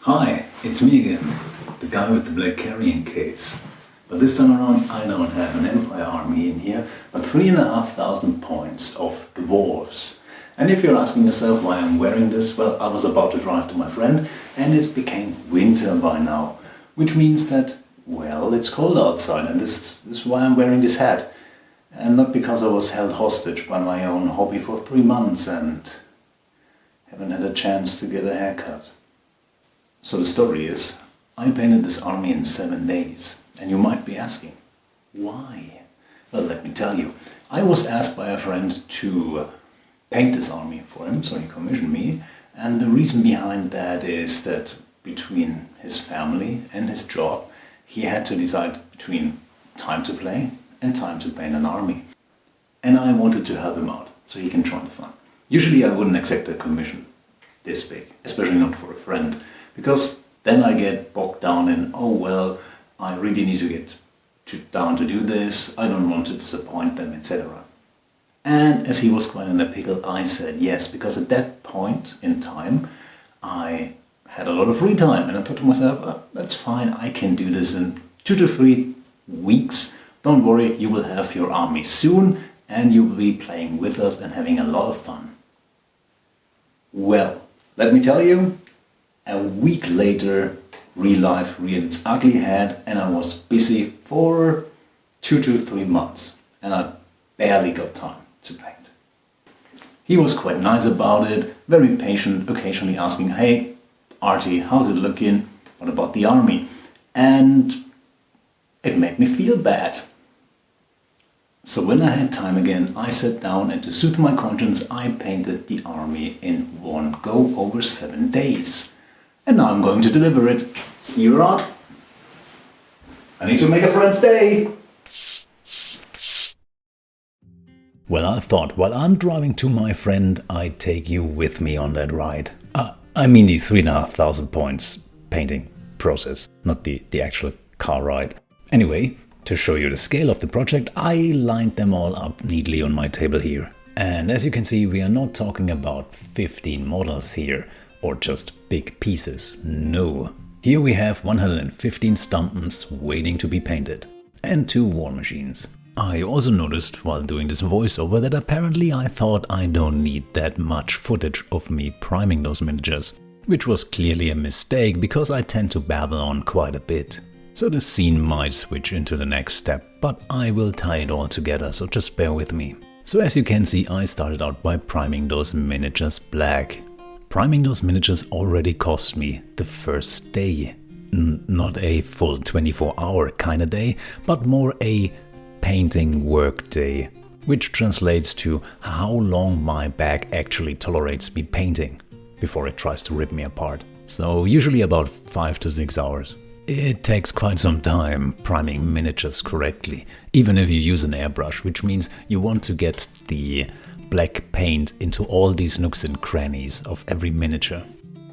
Hi, it's me again, the guy with the black carrying case. But this time around I don't have an Empire army in here, but 3,500 points of Dwarfs. And if you're asking yourself why I'm wearing this, well, I was about to drive to my friend and it became winter by now. Which means that, well, it's cold outside and this is why I'm wearing this hat. And not because I was held hostage by my own hobby for 3 months and haven't had a chance to get a haircut. So the story is, I painted this army in 7 days. And you might be asking, why? Well, let me tell you. I was asked by a friend to paint this army for him, so he commissioned me. And the reason behind that is that between his family and his job, he had to decide between time to play and time to paint an army. And I wanted to help him out, so he can join the fun. Usually I wouldn't accept a commission this big, especially not for a friend. Because then I get bogged down in, oh well, I really need to get down to do this, I don't want to disappoint them, etc. And as he was quite in a pickle, I said yes, because at that point in time, I had a lot of free time. And I thought to myself, oh, that's fine, I can do this in 2 to 3 weeks. Don't worry, you will have your army soon, and you will be playing with us and having a lot of fun. Well, let me tell you, a week later, real life reared its ugly head and I was busy for 2 to 3 months and I barely got time to paint. He was quite nice about it, very patient, occasionally asking, hey, Artie, how's it looking? What about the army? And it made me feel bad. So when I had time again, I sat down and to soothe my conscience, I painted the army in one go over 7 days. And now I'm going to deliver it. See you around. I need to make a friend's day. Well, I thought while I'm driving to my friend, I'd take you with me on that ride. I mean the 3,500 points painting process, not the actual car ride. Anyway, to show you the scale of the project, I lined them all up neatly on my table here. And as you can see, we are not talking about 15 models here. Or just big pieces. No. Here we have 115 stumpens waiting to be painted. And 2 war machines. I also noticed while doing this voiceover that apparently I thought I don't need that much footage of me priming those miniatures. Which was clearly a mistake because I tend to babble on quite a bit. So the scene might switch into the next step, but I will tie it all together, so just bear with me. So as you can see, I started out by priming those miniatures black. Priming those miniatures already cost me the first day. Not a full 24-hour kind of day, but more a painting work day, which translates to how long my back actually tolerates me painting before it tries to rip me apart. So usually about 5 to 6 hours. It takes quite some time priming miniatures correctly, even if you use an airbrush, which means you want to get the black paint into all these nooks and crannies of every miniature.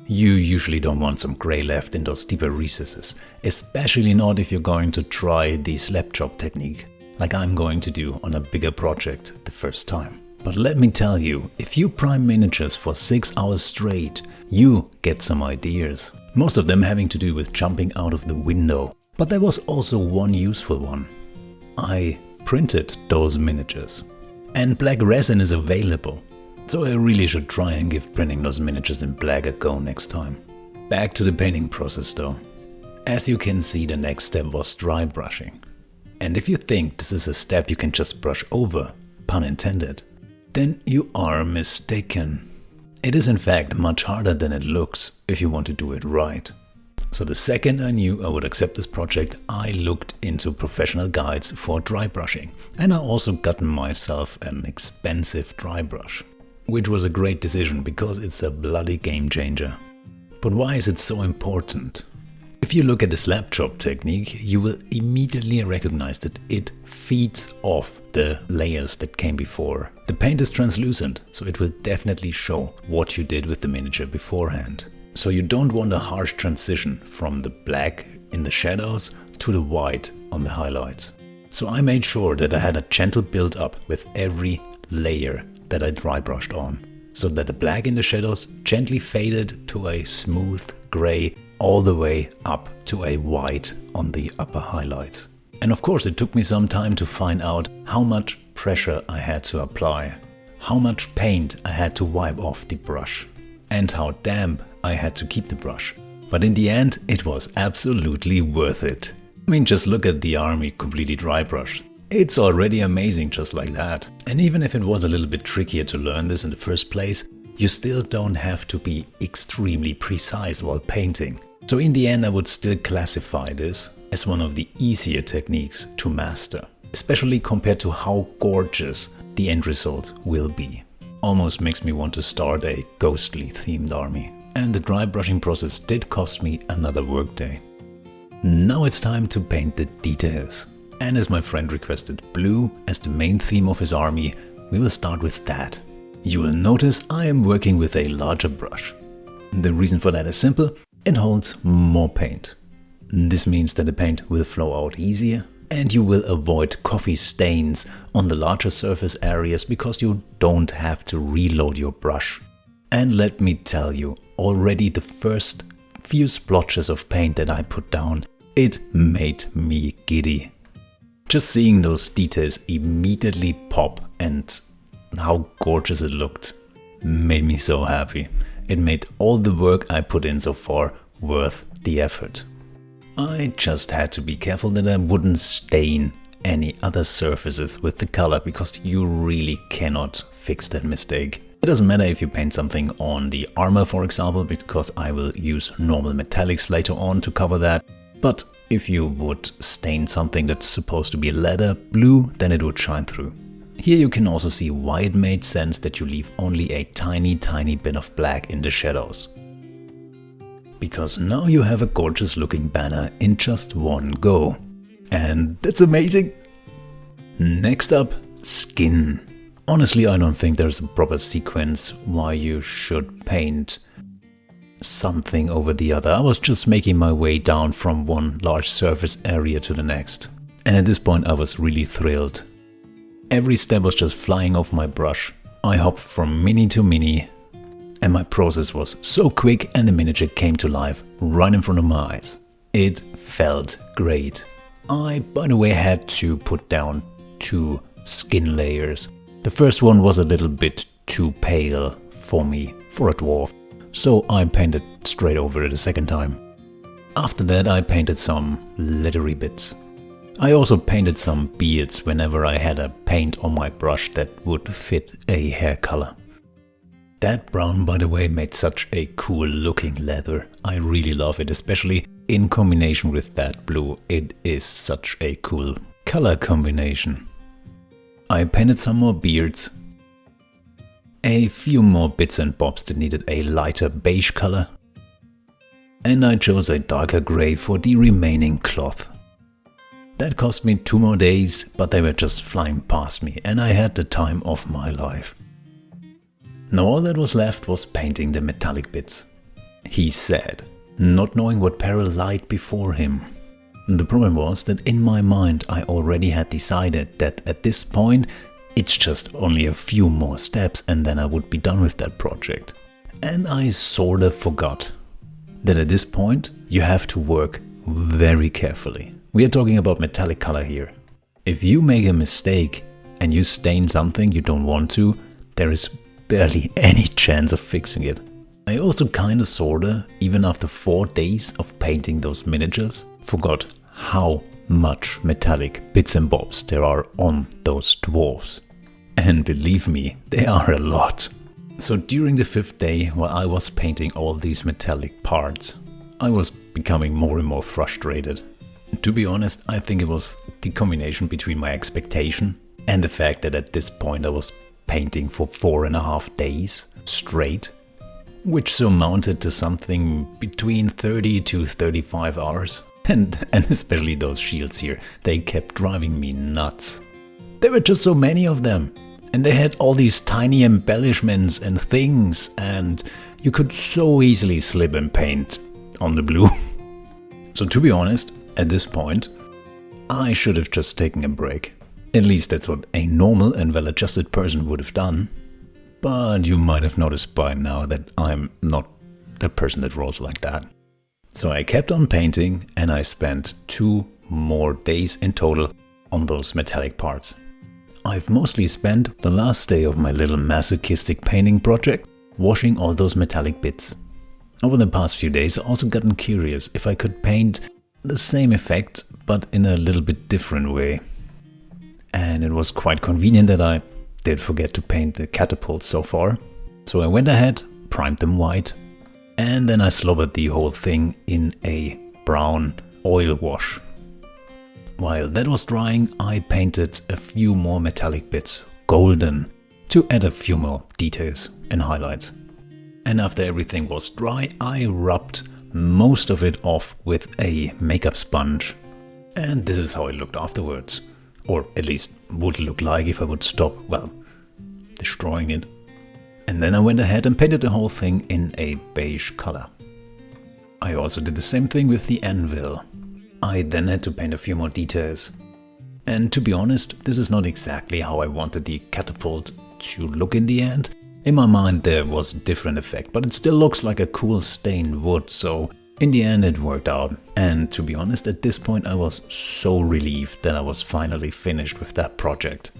You usually don't want some grey left in those deeper recesses, especially not if you're going to try the slap job technique, like I'm going to do on a bigger project the first time. But let me tell you, if you prime miniatures for 6 hours straight, you get some ideas. Most of them having to do with jumping out of the window. But there was also one useful one. I printed those miniatures. And black resin is available, so I really should try and give printing those miniatures in black a go next time. Back to the painting process though. As you can see, the next step was dry brushing. And if you think this is a step you can just brush over, pun intended, then you are mistaken. It is in fact much harder than it looks if you want to do it right. So the second I knew I would accept this project, I looked into professional guides for dry brushing. And I also gotten myself an expensive dry brush. Which was a great decision because it's a bloody game changer. But why is it so important? If you look at the slap job technique, you will immediately recognize that it feeds off the layers that came before. The paint is translucent, so it will definitely show what you did with the miniature beforehand. So you don't want a harsh transition from the black in the shadows to the white on the highlights. So I made sure that I had a gentle build up with every layer that I dry brushed on, so that the black in the shadows gently faded to a smooth gray all the way up to a white on the upper highlights. And of course it took me some time to find out how much pressure I had to apply, how much paint I had to wipe off the brush, and how damp I had to keep the brush. But in the end, it was absolutely worth it. I mean, just look at the army completely dry brushed. It's already amazing just like that. And even if it was a little bit trickier to learn this in the first place, you still don't have to be extremely precise while painting. So in the end, I would still classify this as one of the easier techniques to master, especially compared to how gorgeous the end result will be. Almost makes me want to start a ghostly themed army. And the dry brushing process did cost me another workday. Now it's time to paint the details. And as my friend requested blue as the main theme of his army, we will start with that. You will notice I am working with a larger brush. The reason for that is simple, it holds more paint. This means that the paint will flow out easier and you will avoid coffee stains on the larger surface areas because you don't have to reload your brush. And let me tell you, already the first few splotches of paint that I put down, it made me giddy. Just seeing those details immediately pop and how gorgeous it looked made me so happy. It made all the work I put in so far worth the effort. I just had to be careful that I wouldn't stain any other surfaces with the color because you really cannot fix that mistake. It doesn't matter if you paint something on the armor, for example, because I will use normal metallics later on to cover that. But if you would stain something that's supposed to be leather blue, then it would shine through. Here you can also see why it made sense that you leave only a tiny bit of black in the shadows. Because now you have a gorgeous looking banner in just one go. And that's amazing! Next up, skin. Honestly, I don't think there's a proper sequence why you should paint something over the other. I was just making my way down from one large surface area to the next. And at this point I was really thrilled. Every step was just flying off my brush. I hopped from mini to mini. And my process was so quick and the miniature came to life right in front of my eyes. It felt great. I, by the way, had to put down 2 skin layers. The first one was a little bit too pale for me, for a dwarf, so I painted straight over it a second time. After that I painted some leathery bits. I also painted some beards whenever I had a paint on my brush that would fit a hair color. That brown, by the way, made such a cool looking leather. I really love it, especially in combination with that blue. It is such a cool color combination. I painted some more beards. A few more bits and bobs that needed a lighter beige color. And I chose a darker gray for the remaining cloth. That cost me 2 more days, but they were just flying past me and I had the time of my life. Now all that was left was painting the metallic bits. He said, not knowing what peril lied before him. The problem was that in my mind I already had decided that at this point it's just only a few more steps and then I would be done with that project. And I sorta forgot that at this point you have to work very carefully. We are talking about metallic color here. If you make a mistake and you stain something you don't want to, there is barely any chance of fixing it. I also kinda sorta, even after 4 days of painting those miniatures, forgot how much metallic bits and bobs there are on those dwarfs. And believe me, they are a lot. So during the 5th day, while I was painting all these metallic parts, I was becoming more and more frustrated. To be honest, I think it was the combination between my expectation and the fact that at this point I was painting for 4.5 days straight, which surmounted to something between 30 to 35 hours. And especially those shields here, they kept driving me nuts. There were just so many of them. And they had all these tiny embellishments and things, and you could so easily slip and paint on the blue. So to be honest, at this point, I should have just taken a break. At least that's what a normal and well-adjusted person would have done. But you might have noticed by now that I'm not a person that rolls like that. So I kept on painting and I spent 2 more days in total on those metallic parts. I've mostly spent the last day of my little masochistic painting project washing all those metallic bits. Over the past few days I also gotten curious if I could paint the same effect but in a little bit different way. And it was quite convenient that I did forget to paint the catapults so far. So I went ahead, primed them white, and then I slobbered the whole thing in a brown oil wash. While that was drying, I painted a few more metallic bits golden to add a few more details and highlights. And after everything was dry, I rubbed most of it off with a makeup sponge. And this is how it looked afterwards. Or at least would look like if I would stop, well, destroying it. And then I went ahead and painted the whole thing in a beige color. I also did the same thing with the anvil. I then had to paint a few more details. And to be honest, this is not exactly how I wanted the catapult to look in the end. In my mind there was a different effect, but it still looks like a cool stained wood, so in the end it worked out. And to be honest, at this point I was so relieved that I was finally finished with that project.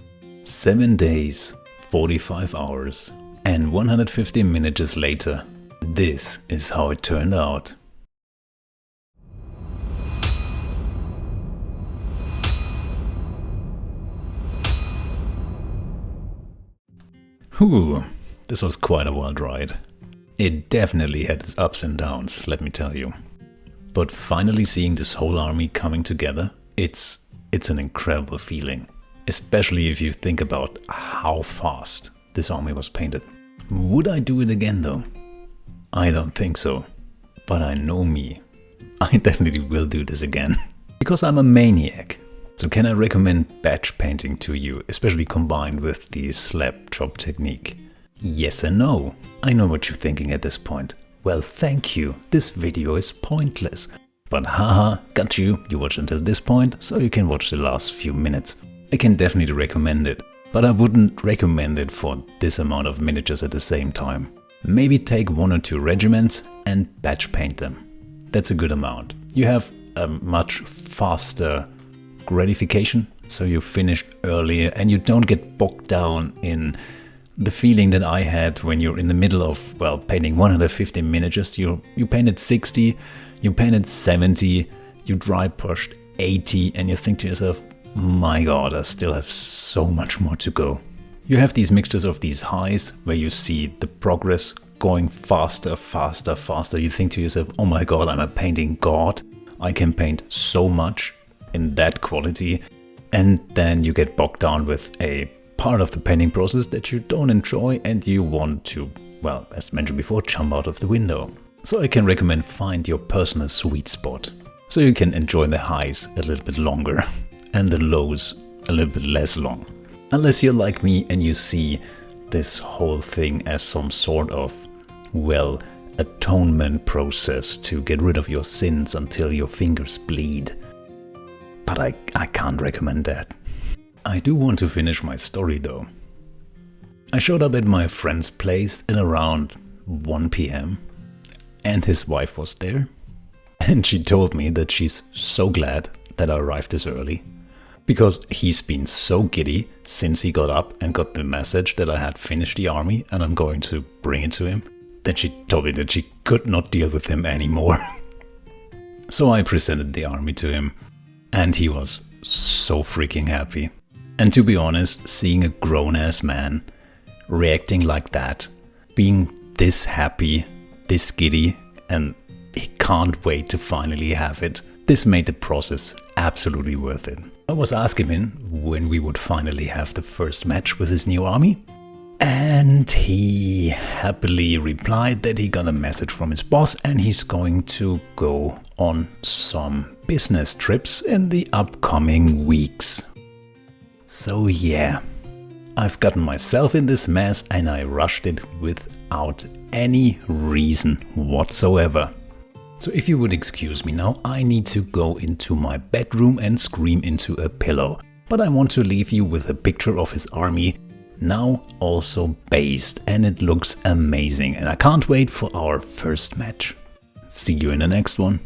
7 days, 45 hours, and 150 minutes later, this is how it turned out. Whew, this was quite a wild ride. It definitely had its ups and downs, let me tell you. But finally seeing this whole army coming together, it's an incredible feeling. Especially if you think about how fast this army was painted. Would I do it again though? I don't think so. But I know me. I definitely will do this again. Because I'm a maniac. So can I recommend batch painting to you, especially combined with the slab job technique? Yes and no. I know what you're thinking at this point. Well, thank you. This video is pointless. But haha, got you. You watched until this point, so you can watch the last few minutes. I can definitely recommend it, but I wouldn't recommend it for this amount of miniatures at the same time. Maybe take 1 or 2 regiments and batch paint them. That's a good amount. You have a much faster gratification, so you finished earlier and you don't get bogged down in the feeling that I had when you're in the middle of, well, painting 150 miniatures. You painted 60, you painted 70, you dry pushed 80, and you think to yourself, my god, I still have so much more to go. You have these mixtures of these highs where you see the progress going faster, faster, faster. You think to yourself, oh my god, I'm a painting god. I can paint so much in that quality. And then you get bogged down with a part of the painting process that you don't enjoy and you want to, well, as mentioned before, jump out of the window. So I can recommend find your personal sweet spot so you can enjoy the highs a little bit longer and the lows a little bit less long. Unless you're like me and you see this whole thing as some sort of, well, atonement process to get rid of your sins until your fingers bleed. But I can't recommend that. I do want to finish my story though. I showed up at my friend's place at around 1 PM and his wife was there. And she told me that she's so glad that I arrived this early. Because he's been so giddy since he got up and got the message that I had finished the army and I'm going to bring it to him. Then she told me that she could not deal with him anymore. So I presented the army to him and he was so freaking happy. And to be honest, seeing a grown-ass man reacting like that, being this happy, this giddy, and he can't wait to finally have it, this made the process absolutely worth it. I was asking him when we would finally have the first match with his new army. And he happily replied that he got a message from his boss and he's going to go on some business trips in the upcoming weeks. So yeah, I've gotten myself in this mess and I rushed it without any reason whatsoever. So if you would excuse me now, I need to go into my bedroom and scream into a pillow. But I want to leave you with a picture of his army, now also based, and it looks amazing and I can't wait for our first match. See you in the next one.